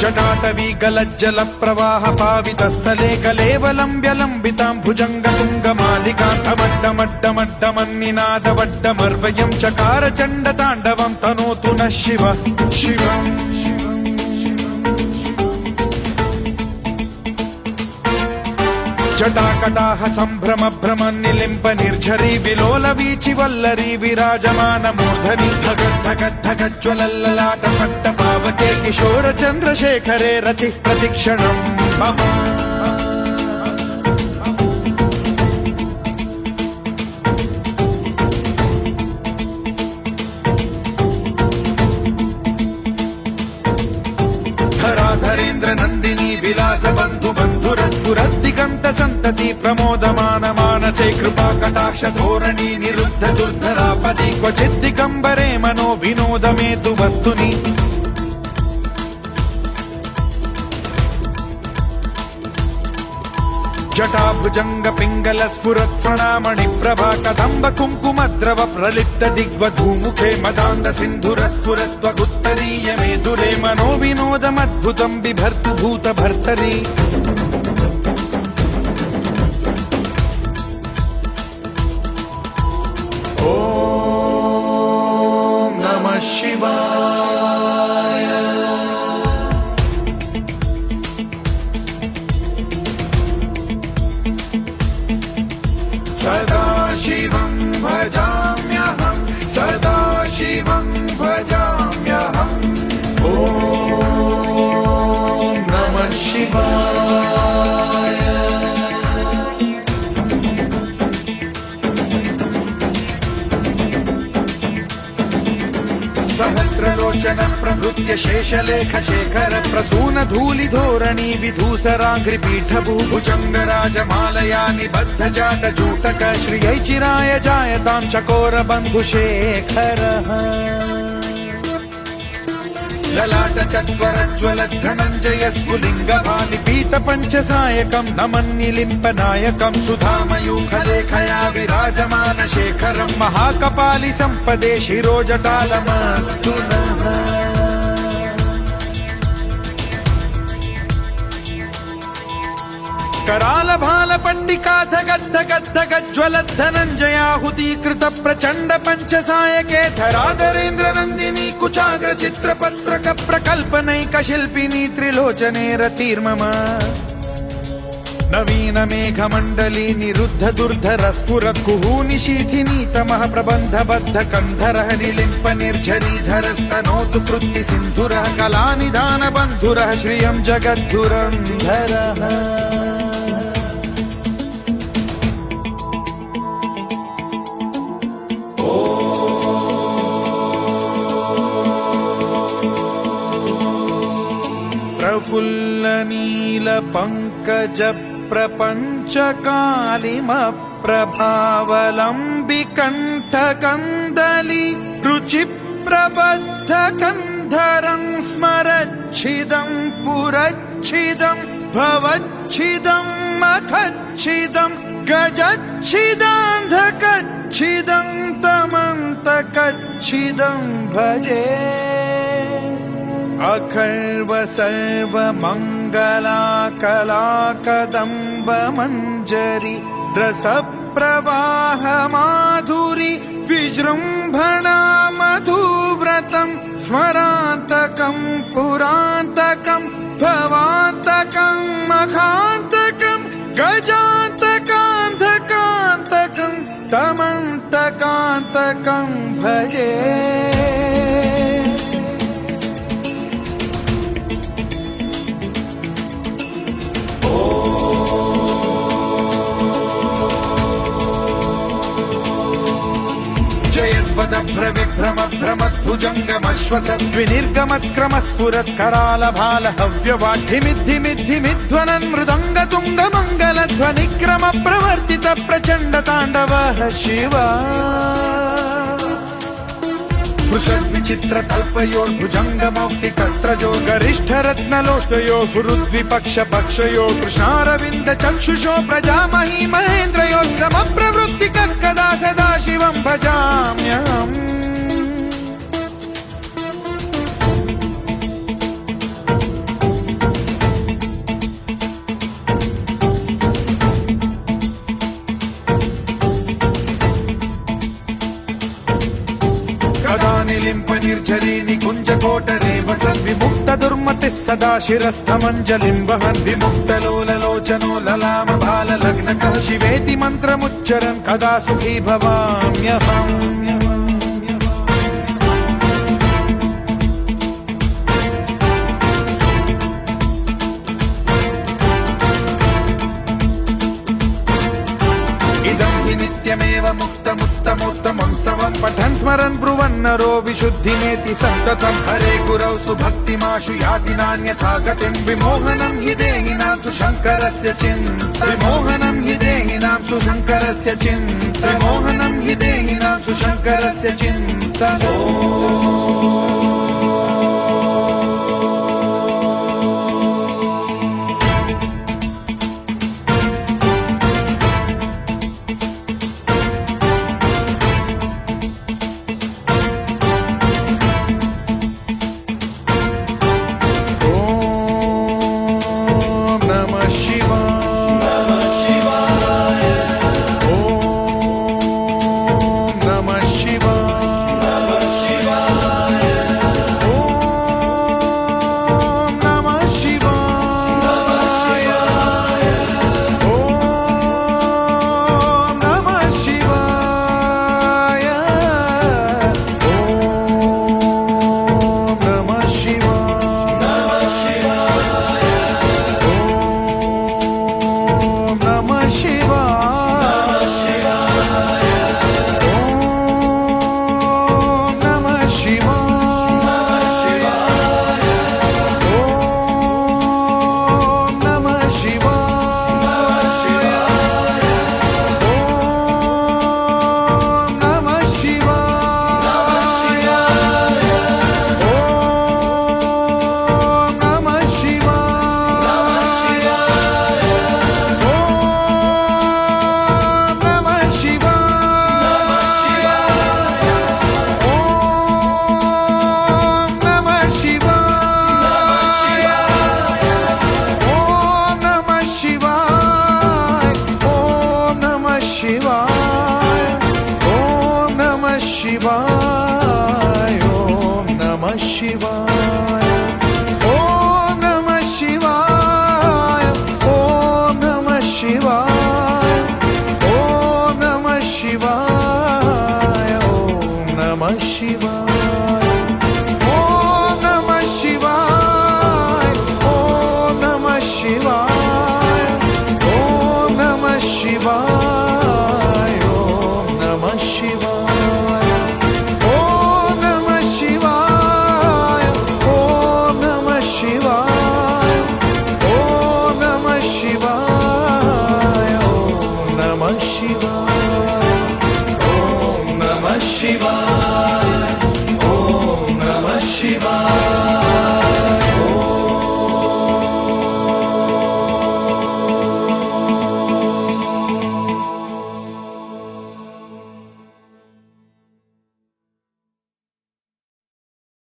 जटाटवी गलज्जल प्रवाह पावितस्थले कलेवलम्ब्यलम्बितां भुजङ्गतुङ्गमालिकान्तमड्डमड्डमड्डमन्निनादवड्डमर्वयं चकार चण्डताण्डवं तनोतु नः शिव शिव जटाकटाह सम्भ्रम भ्रमन्निलिम्प निर्झरी विलोल वीचि वल्लरी विराजमान मूर्धनि धगद्धगद्धगज्ज्वलल्ललाट पट्ट पावके किशोर चन्द्रशेखरे रति प्रतिक्षणम् मम धराधरेन्द्र नन्दिनी विलास बन्धु बन्धुरस्फुरद्दिगन्त सन्तति प्रमोदमान मानसे कृपा कटाक्ष धोरणी निरुद्ध दुर्धरापदि क्वचिद्दिगम्बरे मनो विनोदमेतु वस्तुनि जटाभुजंग पिंगल स्फुरत् प्रणामणि प्रभा कदम्ब कुङ्कुमद्रव प्रलिप्त दिग्वधूमुखे मदान्द सिन्धुर स्फुरत्वगुत्तरीय मेदुरे मनो विनोदमद्भुतं बिभर्तु भूत भर्तरि ॐ नमः शिवाय सदा शिवं भजाम्यहं सदा शिवं भजाम्यहम् ॐ नमः शिवाय सहस्रलोचन प्रभृत्य शेषलेख शेखर प्रसून धूलि धोरणी विधूसराङ्घ्रिपीठ भूभुजङ्ग राजमालया निबद्ध जाट जूटक श्रियै चिराय जायतां चकोर बन्धुशेखरः ललाट चत्वरज्ज्वलत् धनञ्जय स्फुलिङ्ग भानिपीत पञ्चसायकं नमन्निलिम्पनायकं सुधामयूखलेखया विराजमान शेखरं महाकपालि सम्पदे शिरोजटालमस्तु नः कराल भाल पंडिका धगद्धगद्धगज्ज्वलद्धनञ्जयाहुतीकृत प्रचण्ड पञ्चसायके धराधरेन्द्र नन्दिनी कुचाग्र चित्रपत्रक प्रकल्पनैक शिल्पिनी त्रिलोचने रतिर्मम नवीन मेघमण्डली निरुद्ध दुर्धर स्फुर कुहूनिशीथिनी तमः प्रबन्धबद्ध कन्धरः निलिम्प निर्झरीधरस्तनोतु कृत्ति सिन्धुरः कलानिधान बन्धुरः श्रियं जगद्धुरन्धरः प्रफुल्ल नील पंकज प्रपंच कालिम प्रभावलंबि कंठ कंदली रुचि प्रबद्ध कंधरं स्मरच्छिदं पुरच्छिदं भवच्छिदं मखच्छिदं गजच्छिदान्धकच्छिदं तमन्तकच्छिदं भजे अखर्व सर्व मंगला कला कदम्ब मंजरी रस प्रवाह माधुरी विजृंभणा मधुव्रतं स्मरान्तकं पुरान्तकं भवान्तकं मखान्तकं गजान्तकान्धकान्तकं तमन्तकान्तकं भजे द्विनिर्गमत्क्रमस्फुरत्करालभालहव्यवाढ्यमिद्धिमिद्धिमिध्वनन् मृदङ्गतुङ्गमङ्गलध्वनिक्रम प्रवर्तित प्रचण्ड ताण्डवः शिवा स्पृशद्विचित्र कल्पयोर्भुजङ्गमौक्ति कर्त्रजो गरिष्ठरत्नलोष्टयो फुरुद्विपक्ष पक्षयो कृष्णारविन्द चक्षुषो प्रजामहि महेन्द्रयो समप्रवृत्तिकः कदा सदा शिवं भजाम्यहम् निलिम्प निर्झरी निकुञ्जकोटरे वसन् विमुक्त दुर्मतिः सदा शिरस्थमञ्जलिं वहन् विमुक्तलोललोचनो ललाम बाललग्नकः शिवेति मन्त्रमुच्चरन् कदा सुखी भवाम्यहम् नित्यमेव मुक्तमुत्तमोत्तमं स्तवं पठन् स्मरन् ब्रुवन्नरो विशुद्धिमेति सन्ततं हरे गुरौ सुभक्तिमाशु याति नान्यथा गतिं विमोहनं हि देहिनां सुशङ्करस्य चिन्ता विमोहनं हि देहिनां सुशङ्करस्य चिन्ता विमोहनं हि देहिनां सुशङ्करस्य चिन्ता शिवाय ओम नमः शिवाय।